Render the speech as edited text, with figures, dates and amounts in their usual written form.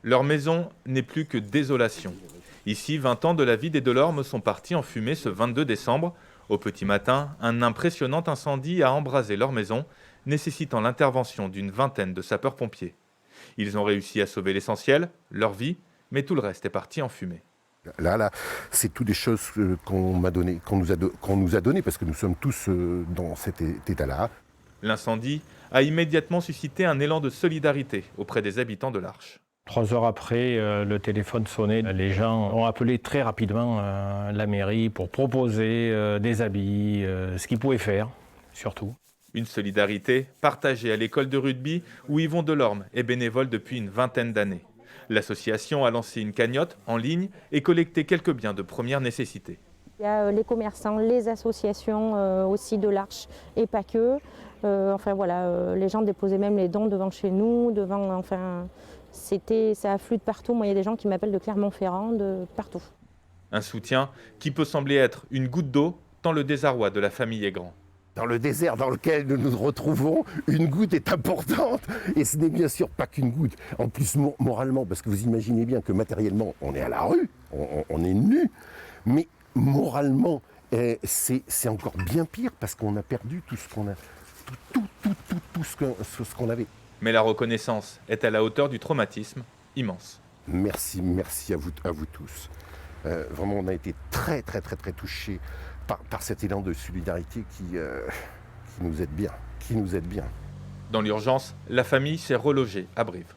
Leur maison n'est plus que désolation. Ici, 20 ans de la vie des Delorme sont partis en fumée ce 22 décembre. Au petit matin, un impressionnant incendie a embrasé leur maison, nécessitant l'intervention d'une vingtaine de sapeurs-pompiers. Ils ont réussi à sauver l'essentiel, leur vie, mais tout le reste est parti en fumée. Là, c'est toutes des choses qu'on nous a données, parce que nous sommes tous dans cet état-là. L'incendie a immédiatement suscité un élan de solidarité auprès des habitants de l'Arche. 3 heures après, le téléphone sonnait. Les gens ont appelé très rapidement la mairie pour proposer des habits, ce qu'ils pouvaient faire, surtout. Une solidarité partagée à l'école de rugby où Yvon Delorme est bénévole depuis une vingtaine d'années. L'association a lancé une cagnotte en ligne et collecté quelques biens de première nécessité. Il y a les commerçants, les associations aussi de l'Arche et pas que. Les gens déposaient même les dons devant chez nous, ça afflue de partout. Moi, il y a des gens qui m'appellent de Clermont-Ferrand, de partout. Un soutien qui peut sembler être une goutte d'eau tant le désarroi de la famille est grand. Dans le désert dans lequel nous nous retrouvons, une goutte est importante. Et ce n'est bien sûr pas qu'une goutte. En plus, moralement, parce que vous imaginez bien que matériellement, on est à la rue, on est nu. Mais moralement, c'est encore bien pire parce qu'on a perdu tout ce qu'on a, tout ce qu'on avait. Mais la reconnaissance est à la hauteur du traumatisme immense. Merci à vous tous. Vraiment, on a été très touchés par cet élan de solidarité qui nous aide bien. Dans l'urgence, la famille s'est relogée à Brive.